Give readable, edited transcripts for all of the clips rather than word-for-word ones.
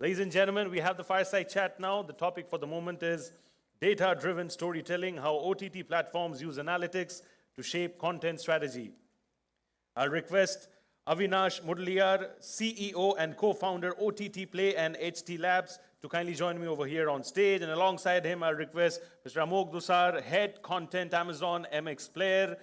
Ladies and gentlemen, we have the Fireside Chat now. The topic for the moment is data-driven storytelling, how OTT platforms use analytics to shape content strategy. I'll request Avinash Mudaliar, CEO and co-founder OTT Play and HT Labs, to kindly join me over here on stage. And alongside him, I'll request Mr. Amok Dusar, Head Content Amazon MX Player,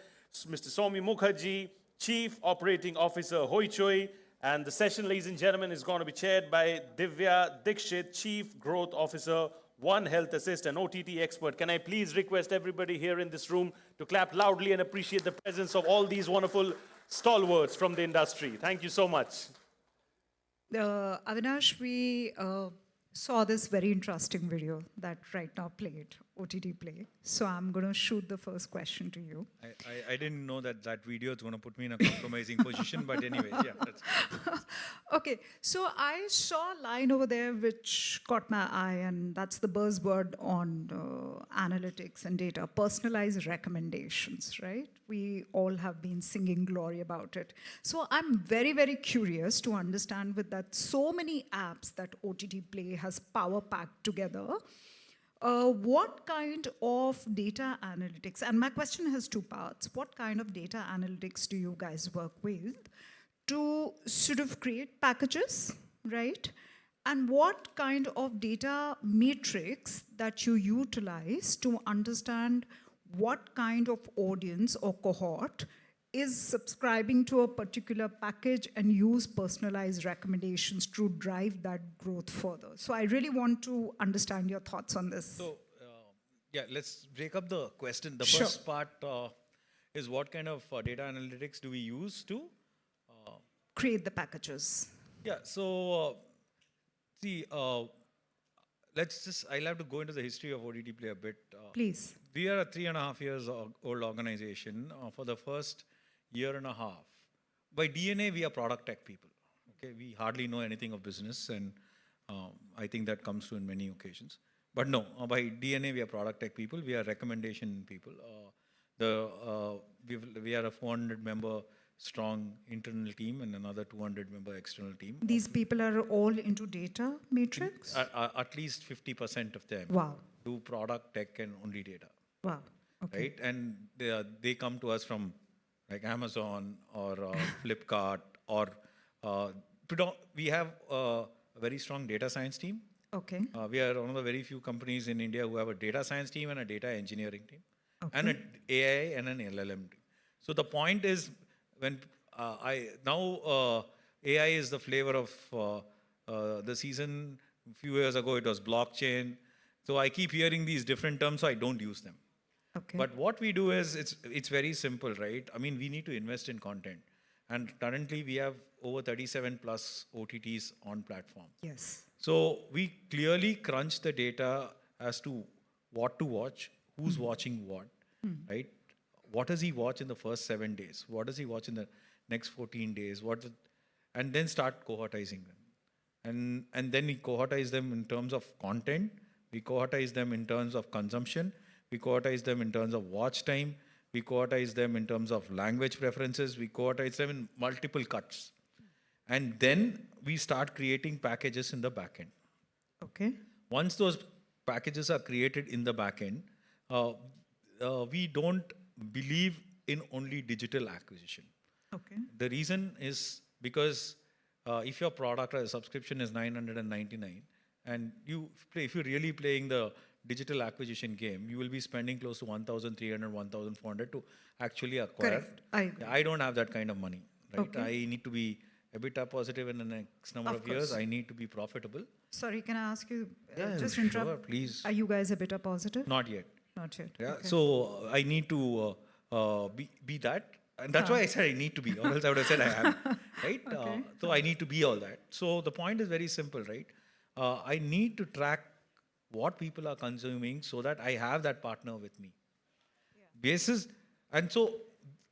Mr. Somi Mukherjee, Chief Operating Officer Hoichoi, and the session, ladies and gentlemen, is going to be chaired by Divya Dikshit, Chief Growth Officer, One Health Assist, and OTT expert. Can I please request everybody here in this room to clap loudly and appreciate the presence of all these wonderful stalwarts from the industry. Thank you so much. Avinash, we saw this very interesting video that right now played, OTT Play. So I'm going to shoot the first question to you. I didn't know that video is going to put me in a compromising position, but anyways, yeah. That's Okay, so I saw a line over there which caught my eye, and that's the buzzword on analytics and data, personalized recommendations, right? We all have been singing glory about it. So I'm very, very curious to understand, with that so many apps that OTT Play has power packed together, what kind of data analytics, and my question has two parts, what kind of data analytics do you guys work with to sort of create packages, right? And what kind of data matrix that you utilize to understand what kind of audience or cohort is subscribing to a particular package and use personalized recommendations to drive that growth further. So I really want to understand your thoughts on this. So, yeah, let's break up the question. The Sure. first part is what kind of data analytics do we use to create the packages. Yeah, so see, I'll have to go into the history of OTT Play a bit. Please. We are a 3.5 years old organization. For the first year and a half, by DNA, we are product tech people. Okay, we hardly know anything of business, and I think that comes through in many occasions. But no, by DNA, we are product tech people. We are recommendation people. We are a 400-member strong internal team and another 200-member external team. These people are all into data matrix? At least 50% of them Wow. do product, tech, and only data. Wow. Okay. Right? And they come to us from like Amazon or Flipkart, or we have a very strong data science team. Okay. We are one of the very few companies in India who have a data science team and a data engineering team, Okay. and an AI and an LLM team. So the point is, when AI is the flavor of the season. A few years ago, it was blockchain. So I keep hearing these different terms, so I don't use them. Okay. But what we do is, it's very simple, right? I mean, we need to invest in content. And currently, we have over 37 plus OTTs on platform. Yes. So we clearly crunch the data as to what to watch, who's watching what, right? What does he watch in the first 7 days? What does he watch in the next 14 days? And then start cohortizing them. And then we cohortize them in terms of content. We cohortize them in terms of consumption. We cohortize them in terms of watch time. We cohortize them in terms of language preferences. We cohortize them in multiple cuts. And then we start creating packages in the backend. Okay. Once those packages are created in the backend, we don't believe in only digital acquisition. Okay. The reason is because if your product or subscription is 999, and if you're really playing the digital acquisition game, you will be spending close to 1,300, 1,400 to actually acquire. Correct. I agree. I don't have that kind of money, right? Okay. I need to be EBITDA positive in the next number of years. I need to be profitable. Sorry, can I ask you, Yeah, just sure, interrupt? please. Are you guys EBITDA positive? Not yet. Not yet. Yeah, Okay. so I need to be that, and that's why I said I need to be, or else I would have said I am, right? Okay. So I need to be all that. So the point is very simple, right? I need to track what people are consuming so that I have that partner with me. Basis, and so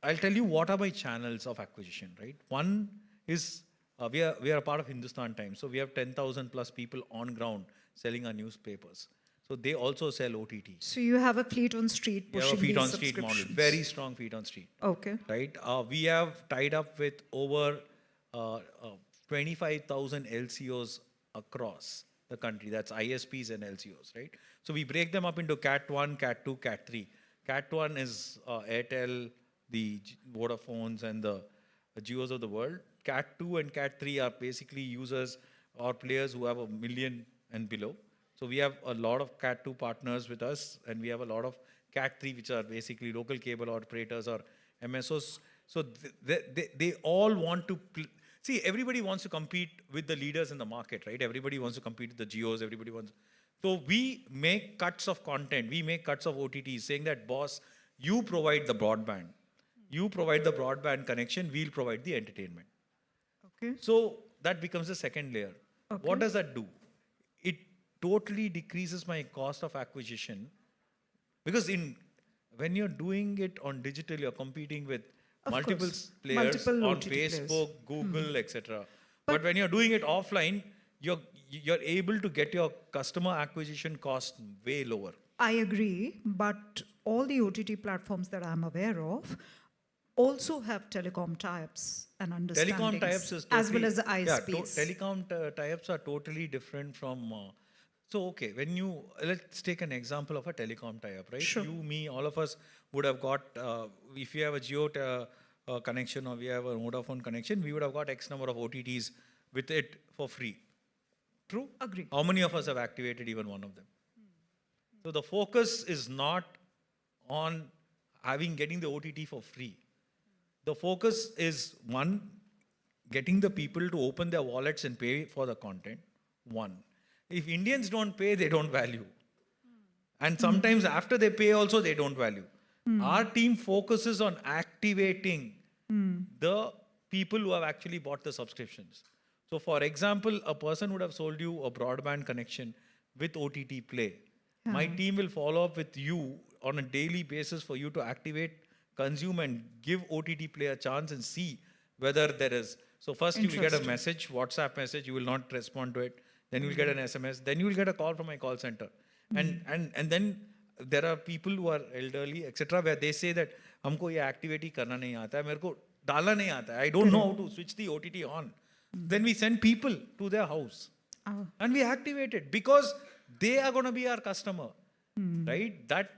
I'll tell you what are my channels of acquisition, right? One is we are a part of Hindustan Times, so we have 10,000 plus people on ground selling our newspapers. So they also sell OTT. So you have a fleet on street We have pushing a feet these on street model, subscriptions. very strong feet on street. Okay. Right? We have tied up with over 25,000 LCOs across the country. That's ISPs and LCOs, right? So we break them up into Cat 1, Cat 2, Cat 3. Cat 1 is Airtel, the Vodafones, and the Geos of the world. Cat 2 and Cat 3 are basically users or players who have 1 million and below. So we have a lot of Cat 2 partners with us, and we have a lot of Cat 3, which are basically local cable operators or MSOs. So they all want to see, everybody wants to compete with the leaders in the market, right? Everybody wants to compete with the Geos, everybody wants. So we make cuts of content, we make cuts of OTTs saying that, boss, you provide the broadband. You provide the broadband connection, we'll provide the entertainment. Okay. So that becomes the second layer. Okay. What does that do? It totally decreases my cost of acquisition, because when you're doing it on digital, you're competing with Of multiple course. players Multiple on OTT players. Facebook, Google, etc. But when you're doing it offline, you're able to get your customer acquisition cost way lower. I agree, but all the OTT platforms that I'm aware of also have telecom tie-ups and understandings, Telecom tie-ups is totally, as well as the yeah, ISPs. telecom tie-ups are totally different from. So okay, let's take an example of a telecom tie-up, right? Sure. You, me, all of us would have got, if you have a Geo connection or we have a Vodafone connection, we would have got X number of OTTs with it for free. True? Agree. How many of us have activated even one of them? So the focus is not on getting the OTT for free. The focus is, one, getting the people to open their wallets and pay for the content. One. If Indians don't pay, they don't value. And sometimes after they pay also, they don't value. Our team focuses on activating the people who have actually bought the subscriptions. So for example, a person would have sold you a broadband connection with OTT Play. My team will follow up with you on a daily basis for you to activate, consume, and give OTT Play a chance and see whether there is. So first you will get a message, WhatsApp message, you will not respond to it. Then you will get an SMS. Then you will get a call from my call center. And then there are people who are elderly, etc., where they say that, हमको ये activity करना नहीं आता है, मेरे को डालना नहीं आता है. I don't know how to switch the OTT on. Then we send people to their house. And we activate it because they are going to be our customer, right? That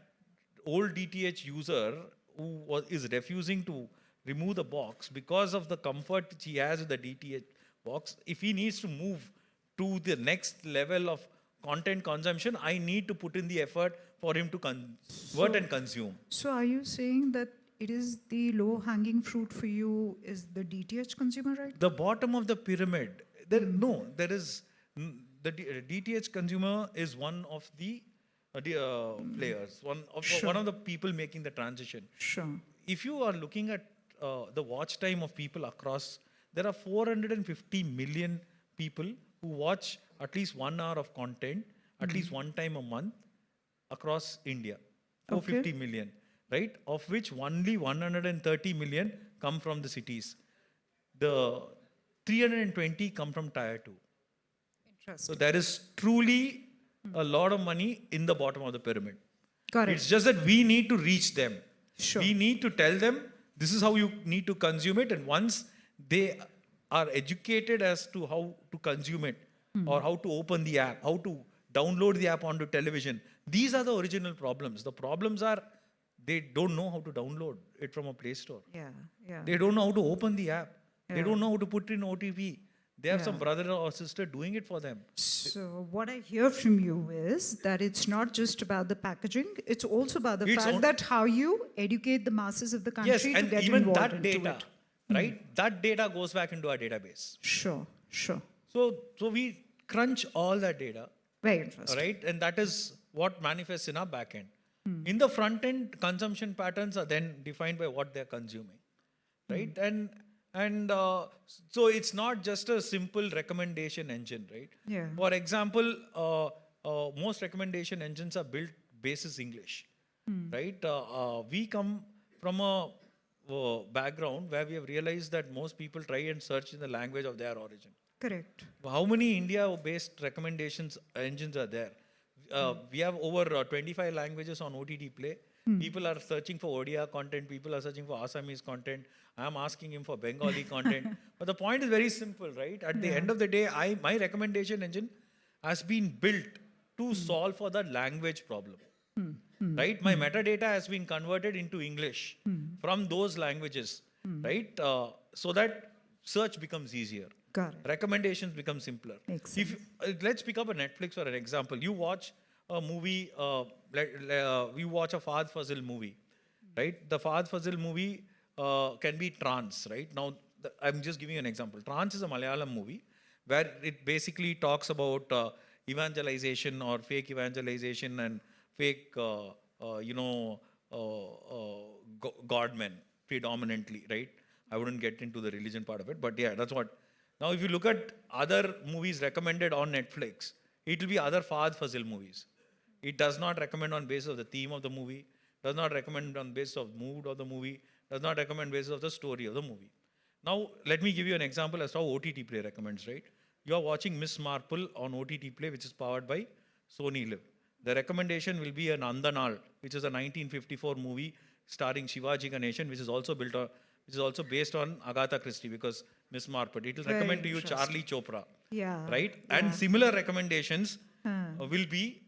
old DTH user who is refusing to remove the box because of the comfort which he has with the DTH box, if he needs to move to the next level of content consumption, I need to put in the effort for him to convert and consume. So are you saying that it is the low-hanging fruit for you is the DTH consumer, right? The bottom of the pyramid, there is the DTH consumer is one of the players, one of the people making the transition. Sure. If you are looking at the watch time of people across, there are 450 million people who watch at least 1 hour of content at least one time a month across India. 450 million, right? Of which only 130 million come from the cities. The 320 come from Tier 2. Interesting. So there is truly a lot of money in the bottom of the pyramid. Got it. It's just that we need to reach them. Sure. We need to tell them this is how you need to consume it. And once they are educated as to how to consume it, or how to open the app, how to download the app onto television, these are the original problems. The problems are they don't know how to download it from a Play Store. Yeah, yeah. They don't know how to open the app. They Yeah. don't know how to put in OTP. They have some Yeah. brother or sister doing it for them. So what I hear from you is that it's not just about the packaging, it's also about the It's fact that how you educate the masses of the country Yes, to and get even involved that into data, it. right? That data goes back into our database. Sure, sure. So we crunch all that data, Very interesting. right? And that is what manifests in our back end. In the front end, consumption patterns are then defined by what they're consuming, right? So it's not just a simple recommendation engine, right? Yeah. For example, most recommendation engines are built basis English, right? We come from a background where we have realized that most people try and search in the language of their origin. Correct. How many India-based recommendations engines are there? We have over 25 languages on OTT Play. People are searching for Odia content. People are searching for Assamese content. I'm asking him for Bengali content. But the point is very simple, right? At the end of the day, my recommendation engine has been built to solve for the language problem. Right? My metadata has been converted into English from those languages, right? So that search becomes easier. Got it. Recommendations become simpler. Makes If let's pick up a Netflix for an example. You watch a movie, you watch a Fahad Fazil movie, right? The Fahad Fazil movie can be trance, right? Now, I'm just giving you an example. Trance is a Malayalam movie where it basically talks about evangelization or fake evangelization and fake, godmen predominantly, right? I wouldn't get into the religion part of it, but yeah, that's what. Now, if you look at other movies recommended on Netflix, it will be other Fahad Fazil movies. It does not recommend on basis of the theme of the movie, does not recommend on basis of mood of the movie, does not recommend basis of the story of the movie. Now, let me give you an example as to how OTT Play recommends, right? You are watching Miss Marple on OTT Play, which is powered by Sony Live. The recommendation will be an Andanal, which is a 1954 movie starring Shivaji Ganeshan, which is also based on Agatha Christie, because Miss Marple. It will Very recommend to you interesting. Charlie Chopra, Yeah. right? Yeah. And similar recommendations will be,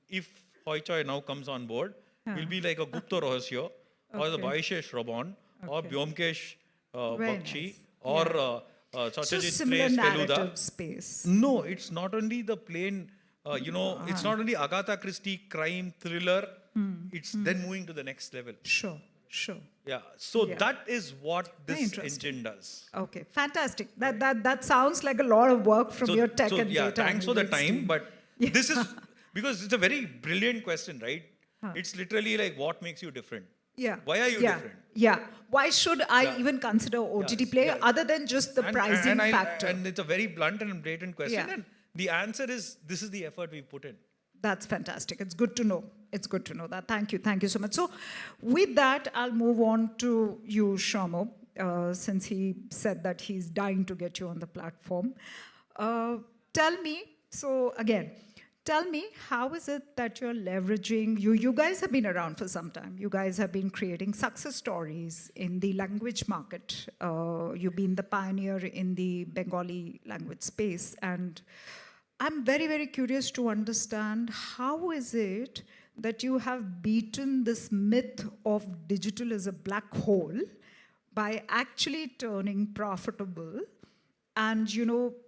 if Hoi Choi now comes on board, will be like a Gupta Rahasya or the Okay. Baishesh Raban or Okay. Byomkesh Very Bakshi nice. or So Satyajit similar Ray's Feluda. narrative space. No, it's not only the plain, it's not only Agatha Christie crime thriller, it's then moving to the next level. Sure, sure. Yeah, so Yeah. that is what Very this interesting. engine does. Okay, fantastic. That sounds like a lot of work from your tech and yeah, data thanks for the analytics time, team. but this is because it's a very brilliant question, right? It's literally like, what makes you different? Yeah. Why are you yeah. different? Yeah. Why should I Yeah. even consider OTT Yes, Play yeah. other than just the pricing factor? And it's a very blunt and blatant question, Yeah. and the answer is this is the effort we put in. That's fantastic. It's good to know. It's good to know that. Thank you. Thank you so much. So, with that, I'll move on to you, Shamo, since he said that he's dying to get you on the platform. Tell me, so again, tell me, how is it that you're leveraging, you guys have been around for some time. You guys have been creating success stories in the language market. You've been the pioneer in the Bengali language space. And I'm very, very curious to understand, how is it that you have beaten this myth of digital as a black hole by actually turning profitable? And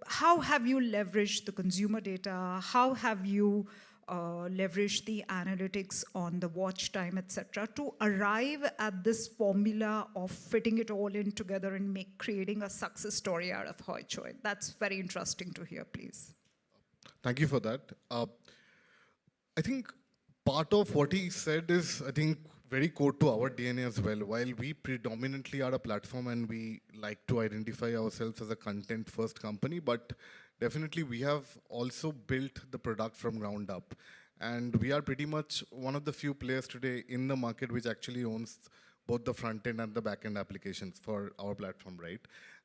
how have you leveraged the consumer data? How have you leveraged the analytics on the watch time, etc., to arrive at this formula of fitting it all in together and creating a success story out of Hoi Choi? That's very interesting to hear, please. Thank you for that. I think part of what he said is, I think, very core to our DNA as well. While we predominantly are a platform and we like to identify ourselves as a content-first company, but definitely we have also built the product from ground up. And we are pretty much one of the few players today in the market which actually owns both the front-end and the back-end applications for our platform, right?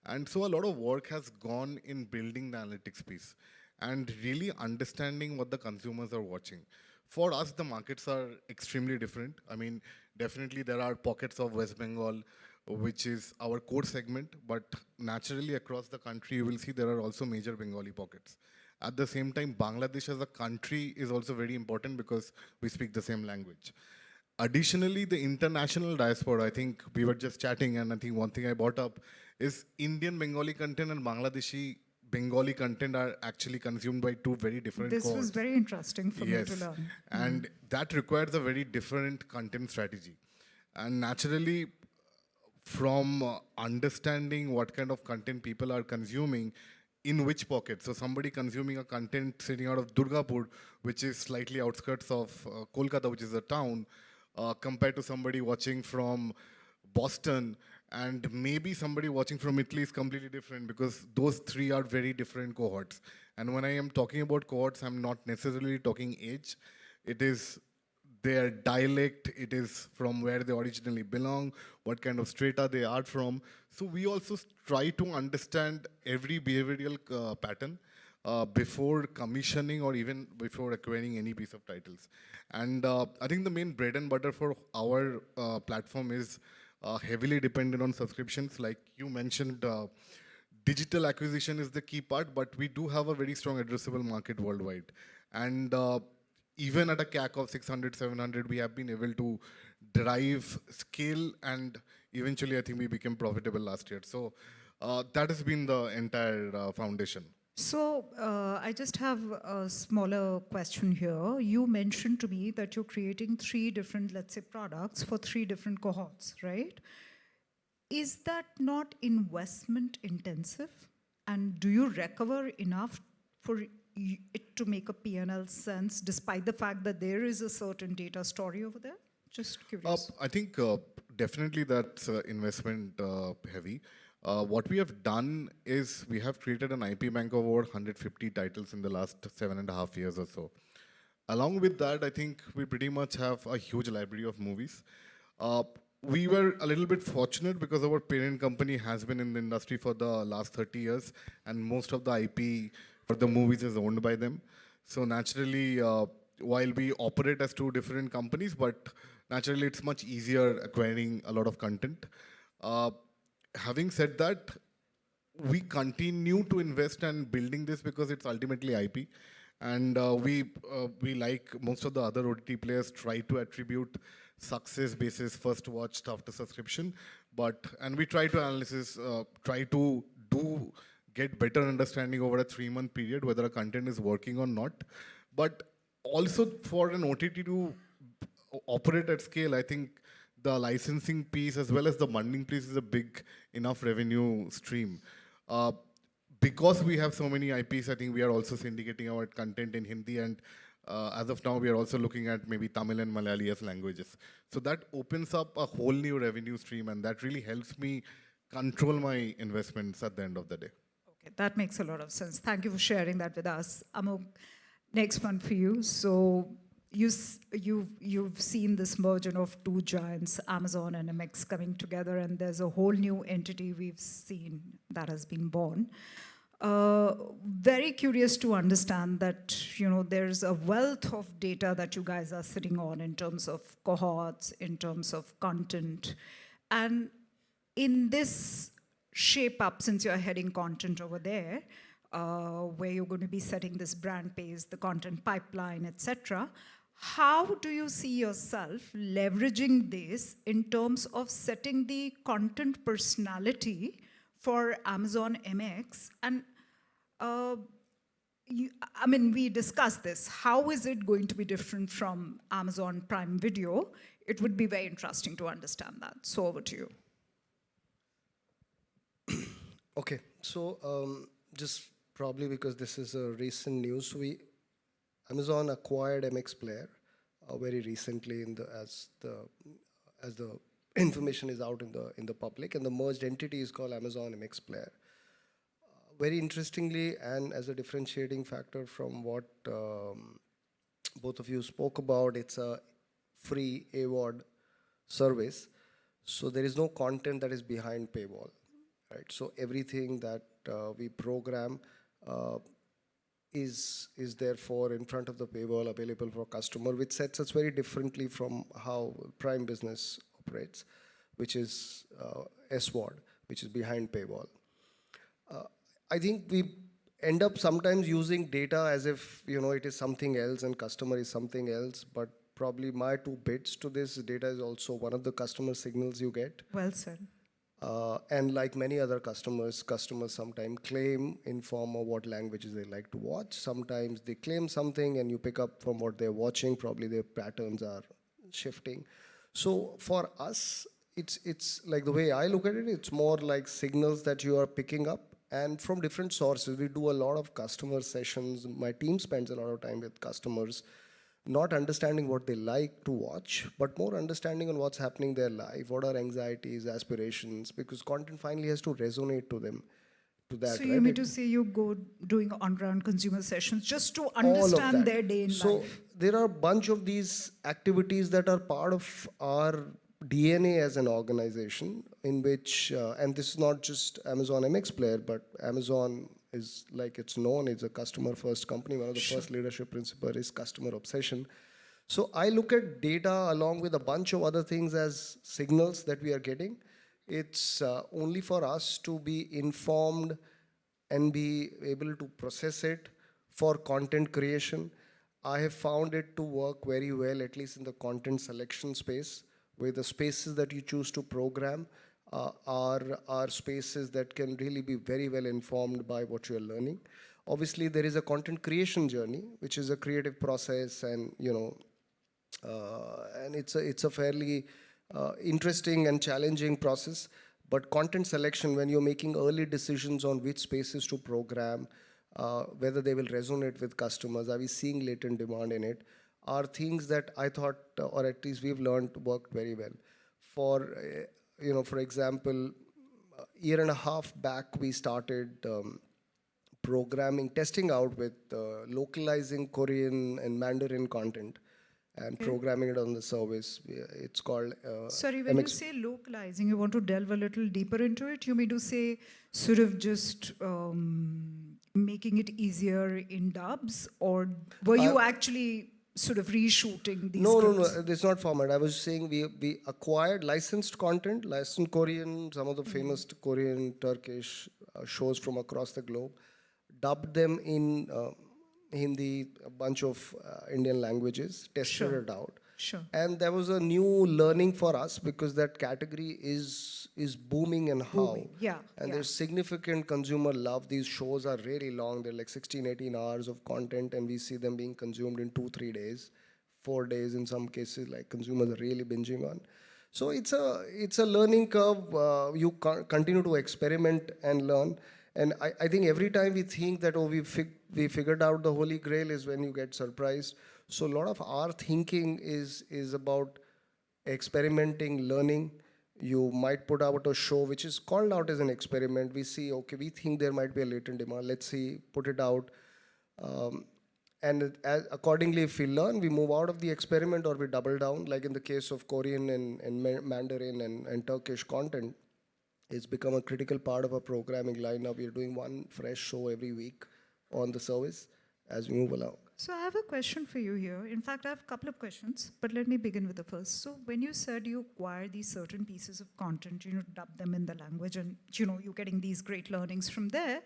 And so a lot of work has gone in building the analytics piece and really understanding what the consumers are watching. For us, the markets are extremely different. I mean, definitely there are pockets of West Bengal, which is our core segment, but naturally across the country, you will see there are also major Bengali pockets. At the same time, Bangladesh as a country is also very important because we speak the same language. Additionally, the international diaspora, I think we were just chatting, and I think one thing I brought up is Indian Bengali content and Bangladeshi Bengali content are actually consumed by two very different This cohorts. was very interesting for me Yes, to learn. and that requires a very different content strategy. And naturally, from understanding what kind of content people are consuming, in which pocket. So somebody consuming a content sitting out of Durgapur, which is slightly outskirts of Kolkata, which is a town, compared to somebody watching from Boston, and maybe somebody watching from Italy is completely different because those three are very different cohorts. And when I am talking about cohorts, I'm not necessarily talking age. It is their dialect, it is from where they originally belong, what kind of strata they are from. So we also try to understand every behavioral pattern. before commissioning or even before acquiring any piece of titles. And I think the main bread and butter for our platform is heavily dependent on subscriptions. Like you mentioned, digital acquisition is the key part, but we do have a very strong addressable market worldwide. And even at a CAC of 600, 700, we have been able to drive scale, and eventually I think we became profitable last year. So that has been the entire foundation. So I just have a smaller question here. You mentioned to me that you're creating 3 different, let's say, products for 3 different cohorts, right? Is that not investment intensive? And do you recover enough for it to make a P&L sense, despite the fact that there is a certain data story over there? Just curious. I think definitely that's investment heavy. What we have done is we have created an IP bank of over 150 titles in the last 7.5 years or so. Along with that, I think we pretty much have a huge library of movies. We were a little bit fortunate because our parent company has been in the industry for the last 30 years, and most of the IP for the movies is owned by them. So naturally, while we operate as 2 different companies, but naturally it's much easier acquiring a lot of content. Having said that, we continue to invest and building this because it's ultimately IP. And we, like most of the other OTT players, try to attribute success basis first watched after subscription. And we try to analysis, try to get better understanding over a 3-month period whether a content is working or not. But also for an OTT to operate at scale, I think the licensing piece as well as the funding piece is a big enough revenue stream. Because we have so many IPs, I think we are also syndicating our content in Hindi, and as of now, we are also looking at maybe Tamil and Malayali as languages. So that opens up a whole new revenue stream, and that really helps me control my investments at the end of the day. Okay, that makes a lot of sense. Thank you for sharing that with us. Amok, next one for you. So you've seen this merger of 2 giants, Amazon and MX, coming together, and there's a whole new entity we've seen that has been born. Very curious to understand that, there's a wealth of data that you guys are sitting on in terms of cohorts, in terms of content. And in this shape up, since you're heading content over there, where you're going to be setting this brand pace, the content pipeline, etc., how do you see yourself leveraging this in terms of setting the content personality for Amazon MX? And we discussed this. How is it going to be different from Amazon Prime Video? It would be very interesting to understand that. So over to you. Okay, so just probably because this is a recent news, Amazon acquired MX Player very recently as the information is out in the public, and the merged entity is called Amazon MX Player. Very interestingly, and as a differentiating factor from what both of you spoke about, it's a free AVOD service, so there is no content that is behind paywall, right? So everything that we program is therefore in front of the paywall available for customer, which sets us very differently from how Prime Business operates, which is SVOD, which is behind paywall. I think we end up sometimes using data as if it is something else and customer is something else, but probably my 2 bits to this, data is also one of the customer signals you get. Well said. And like many other customers sometimes claim in form of what languages they like to watch. Sometimes they claim something and you pick up from what they're watching, probably their patterns are shifting. So for us, it's like the way I look at it, it's more like signals that you are picking up and from different sources. We do a lot of customer sessions. My team spends a lot of time with customers, not understanding what they like to watch, but more understanding on what's happening in their life, what are anxieties, aspirations, because content finally has to resonate to them, to that, so right? you mean to say you go doing on-ground consumer sessions just to All of understand that. their day in So life? there are a bunch of these activities that are part of our DNA as an organization, in which, and this is not just Amazon MX Player, but Amazon is like it's known, it's a customer first company. One of the first leadership principle is customer obsession. So I look at data along with a bunch of other things as signals that we are getting. It's only for us to be informed and be able to process it for content creation. I have found it to work very well, at least in the content selection space, where the spaces that you choose to program are spaces that can really be very well informed by what you're learning. Obviously, there is a content creation journey, which is a creative process, and and it's a fairly interesting and challenging process. But content selection, when you're making early decisions on which spaces to program, whether they will resonate with customers, are we seeing latent demand in it, are things that I thought, or at least we've learned, worked very well. For example, a year and a half back, we started testing out with localizing Korean and Mandarin content and programming it on the service. It's called Sorry, when you say localizing, you want to delve a little deeper into it? You mean to say sort of just making it easier in dubs, or were you actually sort of reshooting these No, scripts? it's not format. I was saying we acquired licensed content, licensed Korean, some of the famous Korean, Turkish shows from across the globe, dubbed them in Hindi, a bunch of Indian languages, tested it out. Sure. And there was a new learning for us because that category is booming and how. Yeah, And yeah. there's significant consumer love. These shows are really long. They're like 16, 18 hours of content, and we see them being consumed in 2-3 days, 4 days in some cases, like consumers are really binging on. So it's a learning curve. You continue to experiment and learn. And I think every time we think that, oh, we figured out the holy grail, is when you get surprised. So a lot of our thinking is about experimenting, learning. You might put out a show which is called out as an experiment. We see, okay, we think there might be a latent demand. Let's see, put it out. Accordingly, if we learn, we move out of the experiment or we double down. Like in the case of Korean and Mandarin and Turkish content, it's become a critical part of our programming lineup. We're doing one fresh show every week on the service as we move along. So I have a question for you here. In fact, I have a couple of questions, but let me begin with the first. So when you said you acquire these certain pieces of content, dub them in the language, and you're getting these great learnings from there,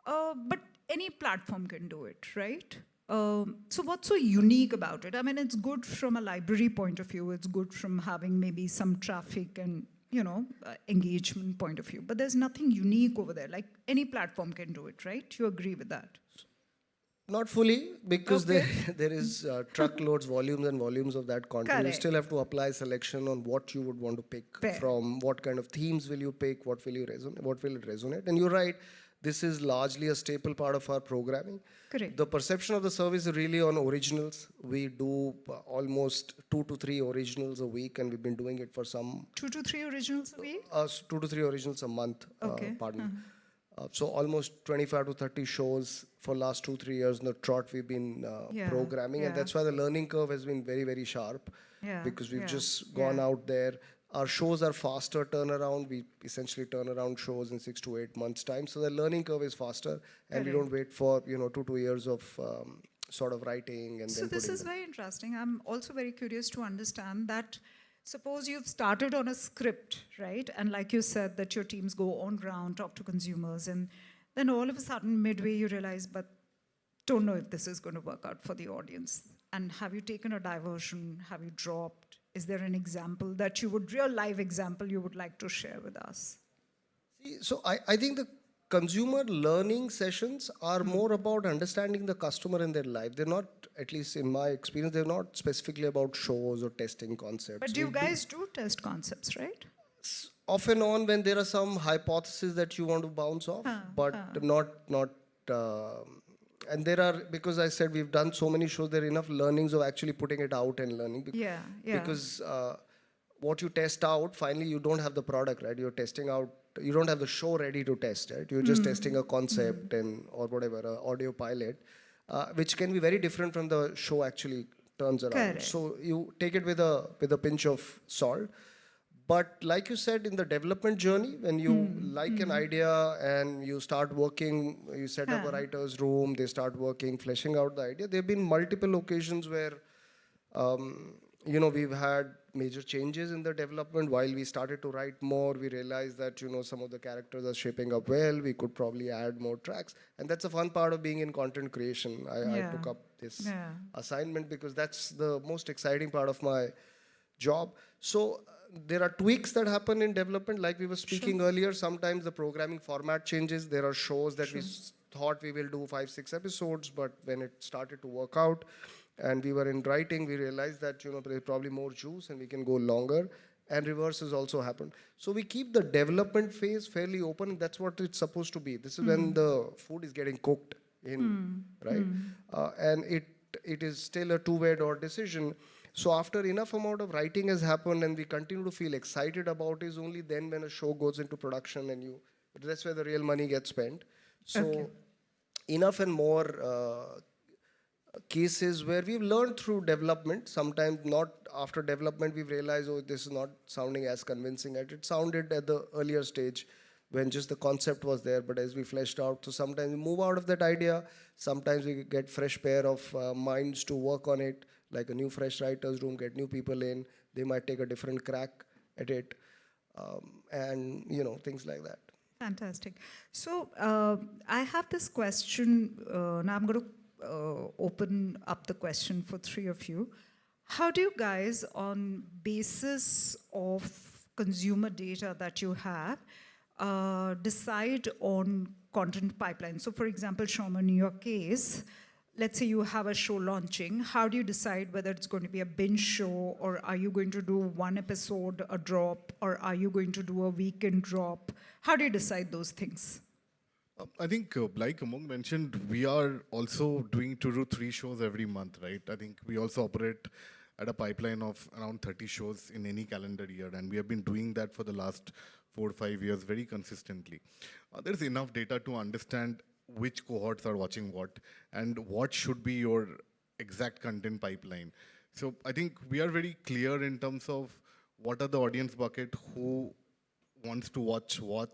but any platform can do it, right? So what's so unique about it? I mean, it's good from a library point of view. It's good from having maybe some traffic and engagement point of view. But there's nothing unique over there. Like any platform can do it, right? You agree with that? Not fully, because there is truckloads, volumes and volumes of that content. Correct. You still have to apply selection on what you would want to pick from, what kind of themes will you pick, what will it resonate. And you're right, this is largely a staple part of our programming. Correct. The perception of the service is really on originals. We do almost 2 to 3 originals a week, and we've been doing it for some 2 to 3 originals a week? 2 to 3 originals a month. Okay. So almost 25 to 30 shows for last 2-3 years in the trot we've been programming, and that's why the learning curve has been very, very sharp, because we've just gone out there. Our shows are faster turnaround. We essentially turn around shows in 6 to 8 months time, so the learning curve is faster, and we don't wait for 2 years of sort of writing and So then this putting is very interesting. I'm also very curious to understand that. Suppose you've started on a script, right? And like you said, that your teams go on ground, talk to consumers, and then all of a sudden, midway, you realize, but don't know if this is going to work out for the audience. And have you taken a diversion? Have you dropped? Is there an example that real live example you would like to share with us? So I think the consumer learning sessions are more about understanding the customer in their life. They're not, at least in my experience, they're not specifically about shows or testing concepts. But you guys do test concepts, right? Off and on, when there are some hypotheses that you want to bounce off, but not. And there are, because I said we've done so many shows, there are enough learnings of actually putting it out and learning. Because what you test out, finally you don't have the product, right? You're testing out, you don't have the show ready to test, right? You're just testing a concept or whatever, an audio pilot, which can be very different from the show actually turns around. Correct. So you take it with a pinch of salt. But like you said, in the development journey, when you like an idea and you start working, you set up a writer's room, they start working, fleshing out the idea. There have been multiple occasions where, we've had major changes in the development. While we started to write more, we realized that, some of the characters are shaping up well. We could probably add more tracks. And that's a fun part of being in content creation. I took up this assignment because that's the most exciting part of my job. So there are tweaks that happen in development, like we were speaking earlier. Sometimes the programming format changes. There are shows that we thought we will do 5-6 episodes, but when it started to work out and we were in writing, we realized that there's probably more juice and we can go longer. And reverse has also happened. So we keep the development phase fairly open. That's what it's supposed to be. This is when the food is getting cooked in, right? And it is still a two-way door decision. So after enough amount of writing has happened and we continue to feel excited about it, is only then when a show goes into production and that's where the real money gets spent. So enough and more cases where we've learned through development. Sometimes not after development we've realized, oh, this is not sounding as convincing as it sounded at the earlier stage when just the concept was there. But as we fleshed out, so sometimes we move out of that idea. Sometimes we get fresh pair of minds to work on it, like a new fresh writer's room, get new people in. They might take a different crack at it, and things like that. Fantastic. So I have this question. Now I'm going to open up the question for three of you. How do you guys, on basis of consumer data that you have, decide on content pipeline? So for example, Shoma, in your case, let's say you have a show launching. How do you decide whether it's going to be a binge show, or are you going to do one episode a drop, or are you going to do a weekend drop? How do you decide those things? I think, like Among mentioned, we are also doing 2 to 3 shows every month, right? I think we also operate at a pipeline of around 30 shows in any calendar year, and we have been doing that for the last 4 or 5 years very consistently. There's enough data to understand which cohorts are watching what and what should be your exact content pipeline. So I think we are very clear in terms of what are the audience bucket, who wants to watch what,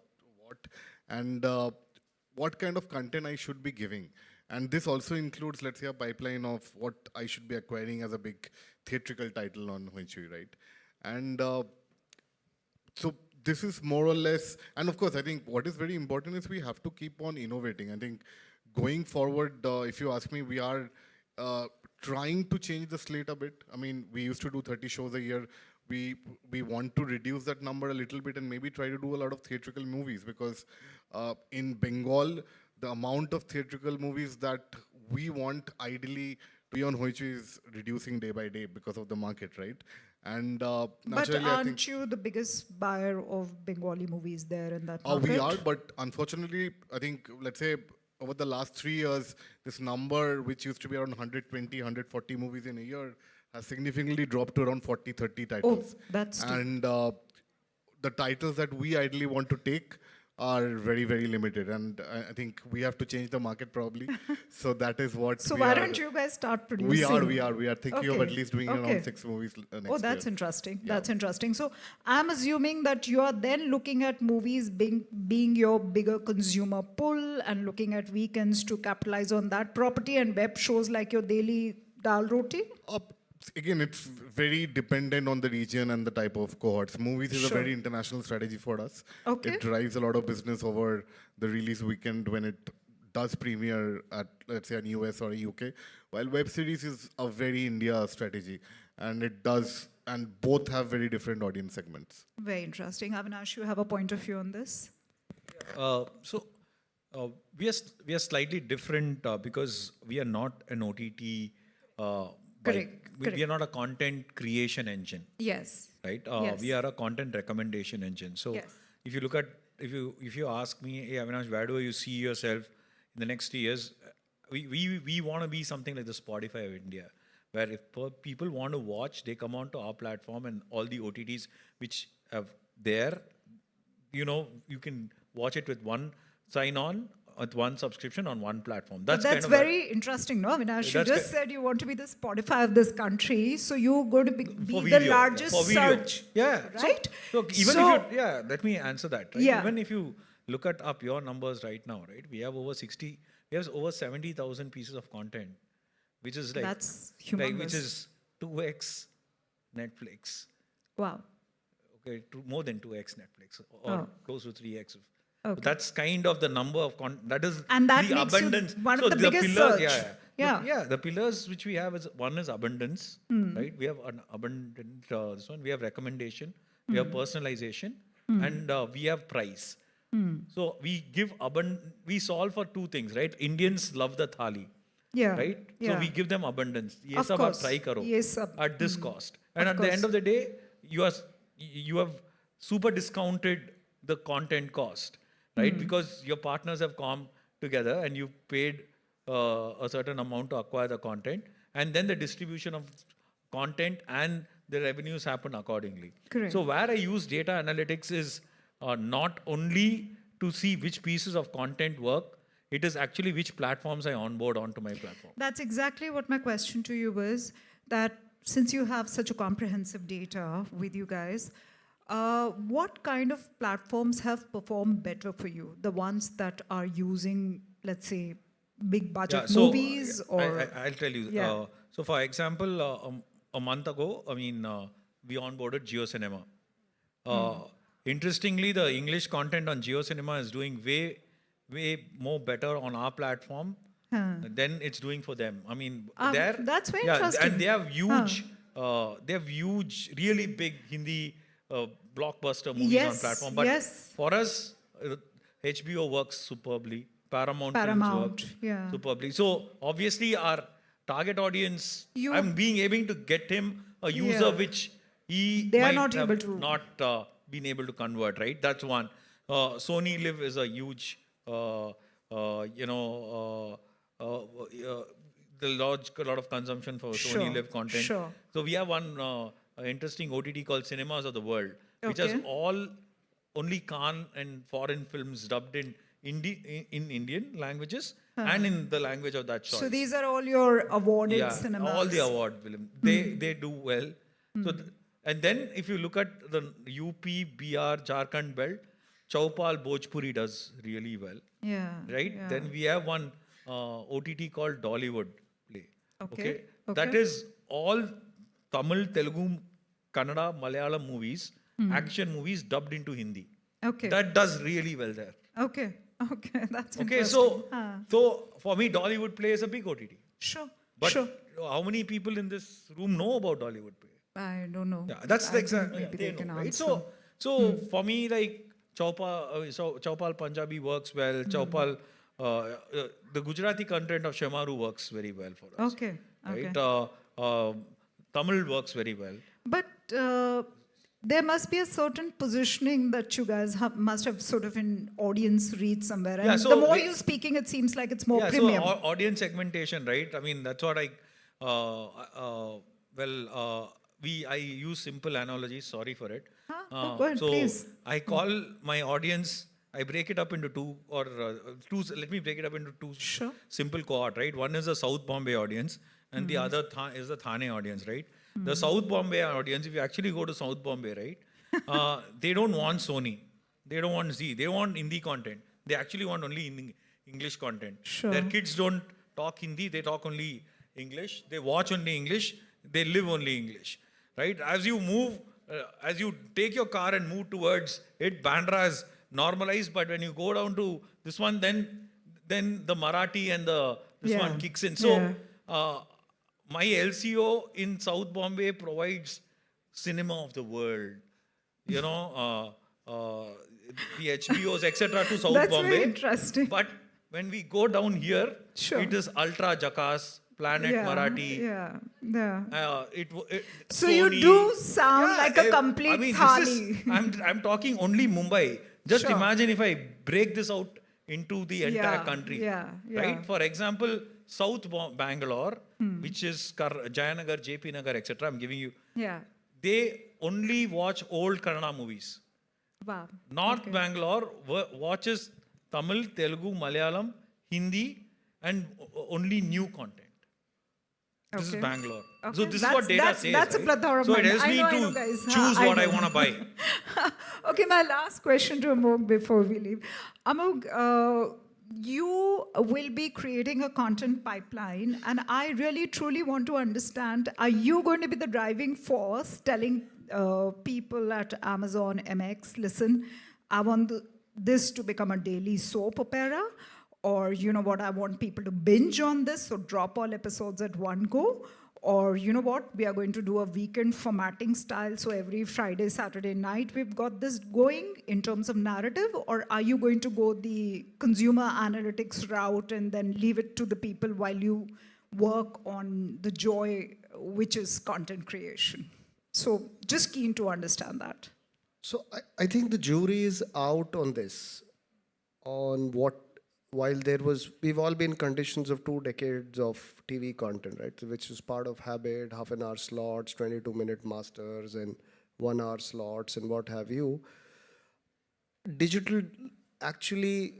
and what kind of content I should be giving. And this also includes, let's say, a pipeline of what I should be acquiring as a big theatrical title on Hoinchui, right? And so this is more or less, and of course, I think what is very important is we have to keep on innovating. I think going forward, if you ask me, we are trying to change the slate a bit. I mean, we used to do 30 shows a year. We want to reduce that number a little bit and maybe try to do a lot of theatrical movies, because in Bengal, the amount of theatrical movies that we want ideally to be on Hoinchui is reducing day by day because of the market, right? And But naturally, I think aren't you the biggest buyer of Bengali movies there in that market? we are, but unfortunately, I think, let's say, over the last 3 years, this number, which used to be around 120, 140 movies in a year, has significantly dropped to around 40, 30 titles. Oh, that's steep. And the titles that we ideally want to take are very, very limited. And I think we have to change the market probably. So that is what So we why are. don't you guys start producing? We are thinking of Okay. at least doing around 6 movies next Oh, that's year. interesting. That's interesting. So I'm assuming that you are then looking at movies being your bigger consumer pull and looking at weekends to capitalize on that property, and web shows like your daily dal roti. Again, it's very dependent on the region and the type of cohorts. Movies is a Sure. very international strategy for us. Okay. It drives a lot of business over the release weekend when it does premiere at, let's say, an US or a UK. While web series is a very India strategy, and it does, and both have very different audience segments. Very interesting. Avinash, you have a point of view on this? We are slightly different because we are not an OTT. Correct, We are not a content creation engine, Yes. right? Yes. We are a content recommendation engine. So Yes. if you look at, if you ask me, hey Avinash, where do you see yourself in the next 3 years? We want to be something like the Spotify of India, where if people want to watch, they come onto our platform, and all the OTTs which have there, you can watch it with one sign on with one subscription on one platform. But That's that's kind of very interesting, no? Avinash, you That's just said you want to be the Spotify of this country, so you're going to be for the video, yeah, largest for video. search. Yeah. Right? So even So- if you, let me answer that. Right? Yeah. Even if you look at up your numbers right now, right? We have over 70,000 pieces of content, which is like, That's which humongous. is 2x Netflix. Wow. Okay, more than 2x Netflix, or Oh. close to 3x. Okay. That's kind of the number of that is And that the makes you abundance. one of the biggest pillars, search. Yeah. The pillars which we have is one is abundance, Hmm. right? We have an abundant this one. We have recommendation, we Hmm. have personalization, and we have price. Hmm. So we give we solve for two things, right? Indians love the thali. Yeah. Right? Yeah. So we give them abundance. Ye Of sab aap course. try karo Ye sab. at this cost. And Of at the end course. of the day, you have super discounted the content cost, right? Because your partners have come together and you paid a certain amount to acquire the content, and then the distribution of content and the revenues happen accordingly. Correct. So where I use data analytics is not only to see which pieces of content work, it is actually which platforms I onboard onto my platform. That's exactly what my question to you was, that since you have such a comprehensive data with you guys, what kind of platforms have performed better for you? The ones that are using, let's say, big budget movies, or I'll tell you. Yeah. So for example, a month ago, we onboarded JioCinema. Interestingly, the English content on JioCinema is doing way more better on our platform than it's doing for them. I mean, that's very interesting. and they have huge, really big Hindi blockbuster movies on Yes, platform. But yes. for us, HBO works superbly. Paramount Paramount, Films work yeah. superbly. So obviously, our target audience, I'm being able to get him a user Yeah. which he They are might not have able to. not been able to convert, right? That's one. Sony Live is a huge, the large a lot of consumption for Sure, Sony Live content. sure. So we have one interesting OTT called Cinemas of the World, which has Okay. only Khan and foreign films dubbed in Indian languages and in the language of that choice. So these are all your awarded cinemas. all the award film. They do well. So and then if you look at the UP, BR, Jharkhand belt, Chaupal Bhojpuri does really well, Yeah. right? yeah. Then we have one OTT called Dollywood Play. Okay, That okay. is all Tamil, Telugu, Kannada, Malayalam movies, action movies dubbed into Hindi. Okay. That does really well there. Okay. Okay. That's Okay, interesting. so for me, Dollywood Play is a big OTT. Sure. But sure. how many people in this room know about Dollywood Play? I don't know. Yeah, that's the I exact. think Maybe they they can know, right? answer. So for me, like Chaupal Punjabi works well. Chaupal, the Gujarati content of Shemaru works very well for us. Okay. Right? Okay. Tamil works very well. But there must be a certain positioning that you guys must have sort of in audience read somewhere. And Yeah, so the more we- you're speaking, it seems like it's more Yeah, premium. so audience segmentation, right? I mean, that's what I use simple analogies. Sorry for it. Go ahead, so please. I call my audience. I break it up into two. Let me break it up into two Sure. simple cohort, right? One is the South Bombay audience, and the other is the Thane audience, right? The South Bombay audience, if you actually go to South Bombay, right, they don't want Sony, they don't want Z, they want Hindi content. They actually want only English content. Sure. Their kids don't talk Hindi, they talk only English. They watch only English, they live only English, right? As you move, as you take your car and move towards it, Bandra is normalized, but when you go down to this one, then the Marathi and this Yeah. one kicks in. So my LCO in South Bombay provides cinema of the world, you know, the HBOs, etc. to South That's Bombay. very interesting. But when we go down here, Sure. it is Ultra Jackass, Planet yeah, Marathi. Yeah. Yeah. So you Sony. do sound like a complete I mean, thali. I'm talking only Mumbai. Just Sure. imagine if I break this out into the entire Yeah, country. yeah, yeah. Right? For example, South Bangalore, which is Jayanagar, JP Nagar, etc. I'm giving you. Yeah. They only watch old Kannada movies. Wow. North Bangalore watches Tamil, Telugu, Malayalam, Hindi, and only new content. This is Okay. Bangalore. Okay. So this is what data says, That's a right? plethora of So it money. helps I me know, to guys. choose what I know. want to buy. Okay, my last question to Amog before we leave. Amog, you will be creating a content pipeline, and I really truly want to understand, are you going to be the driving force telling people at Amazon MX, listen, I want this to become a daily soap opera? Or, you know what, I want people to binge on this, so drop all episodes at one go. Or, you know what, we are going to do a weekend formatting style, so every Friday, Saturday night, we've got this going in terms of narrative. Or are you going to go the consumer analytics route and then leave it to the people while you work on the joy, which is content creation? So just keen to understand that. So I think the jury is out on this, on what, while we've all been conditions of 2 decades of TV content, right? Which is part of habit, half an hour slots, 22-minute masters, and 1 hour slots, and what have you. Digital actually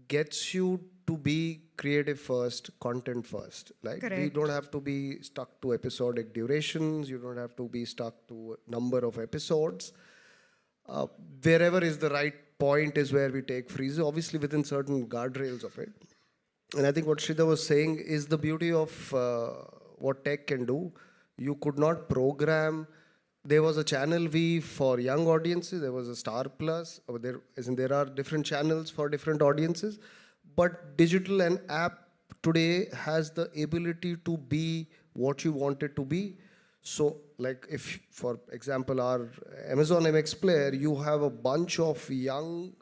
gets you to be creative first, content first. Like, we Correct. don't have to be stuck to episodic durations. You don't have to be stuck to number of episodes. Wherever is the right point is where we take freezes, obviously within certain guardrails of it. And I think what Sridhar was saying is the beauty of what tech can do. You could not program. There was a channel V for young audiences. There was a Star Plus. There are different channels for different audiences. But digital and app today has the ability to be what you want it to be. So, like, if, for example, our Amazon MX player, you have a bunch of young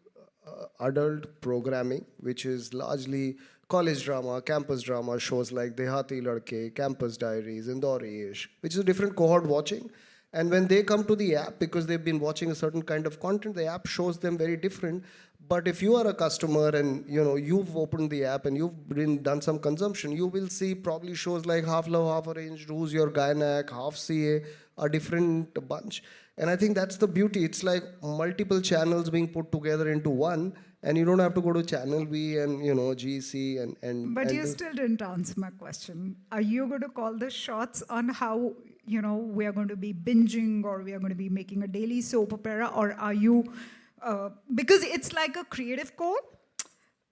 adult programming, which is largely college drama, campus drama, shows like Dehati Ladke, Campus Diaries, Indori Ish, which is a different cohort watching. And when they come to the app, because they've been watching a certain kind of content, the app shows them very different. But if you are a customer and you've opened the app and you've done some consumption, you will see probably shows like Half Love, Half Arranged, Who's Your Gynac, Half CA, a different bunch. And I think that's the beauty. It's like multiple channels being put together into one, and you don't have to go to channel V and GC and But you do- still didn't answer my question. Are you going to call the shots on how, we are going to be binging, or we are going to be making a daily soap opera? Or are you, because it's like a creative call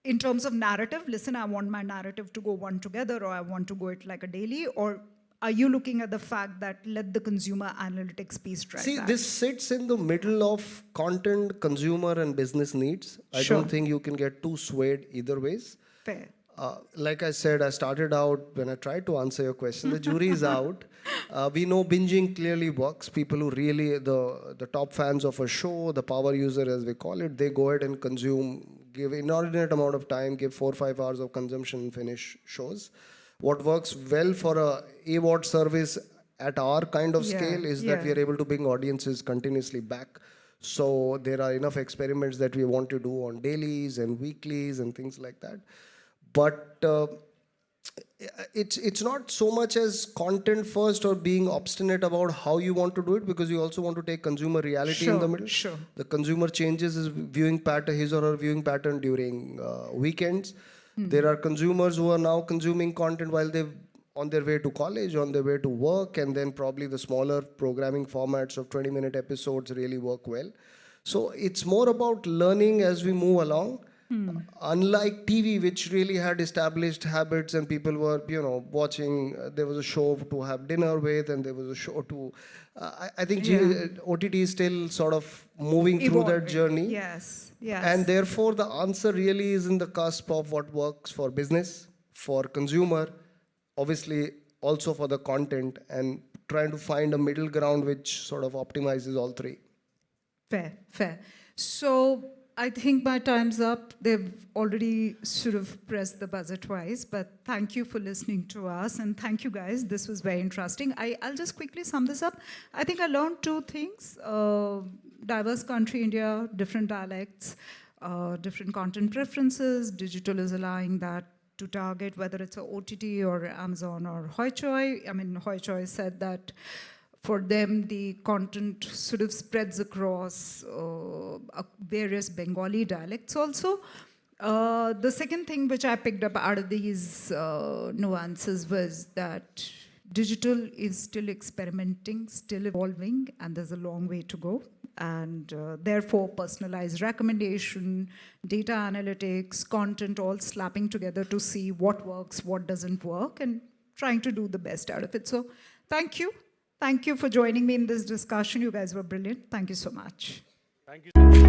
in terms of narrative. Listen, I want my narrative to go one together, or I want to go it like a daily. Or are you looking at the fact that let the consumer analytics piece drive See, that? this sits in the middle of content, consumer, and business needs. I Sure. don't think you can get too swayed either ways. Fair. Like I said, I started out, when I tried to answer your question, the jury is out. We know binging clearly works. People who really, the top fans of a show, the power user as we call it, they go ahead and consume, give inordinate amount of time, give 4 or 5 hours of consumption and finish shows. What works well for a AWOD service at our kind of Yeah, scale is that we yeah. are able to bring audiences continuously back. So there are enough experiments that we want to do on dailies and weeklies and things like that. But it's not so much as content first or being obstinate about how you want to do it, because you also want to take consumer reality in the Sure, middle. sure. The consumer changes his viewing pattern, his or her viewing pattern during weekends. There are consumers who are now consuming content while they're on their way to college, on their way to work, and then probably the smaller programming formats of 20-minute episodes really work well. So it's more about learning as we move along. Unlike TV, which really had established habits and people were, watching, there was a show to have dinner with, and there was a show to, I think Yeah. OTT is still sort of moving through that Evolving. journey. Yes, yes. And therefore, the answer really is in the cusp of what works for business, for consumer, obviously also for the content, and trying to find a middle ground which sort of optimizes all three. Fair, fair. So I think my time's up. They've already sort of pressed the buzzer twice, but thank you for listening to us, and thank you guys. This was very interesting. I'll just quickly sum this up. I think I learned 2 things. Diverse country, India, different dialects, different content preferences. Digital is allowing that to target, whether it's a OTT or Amazon or Hoichoi. I mean, Hoichoi said that for them, the content sort of spreads across various Bengali dialects also. The second thing which I picked up out of these nuances was that digital is still experimenting, still evolving, and there's a long way to go. And therefore, personalized recommendation, data analytics, content all slapping together to see what works, what doesn't work, and trying to do the best out of it. So, thank you. Thank you for joining me in this discussion. You guys were brilliant. Thank you so much. Thank you.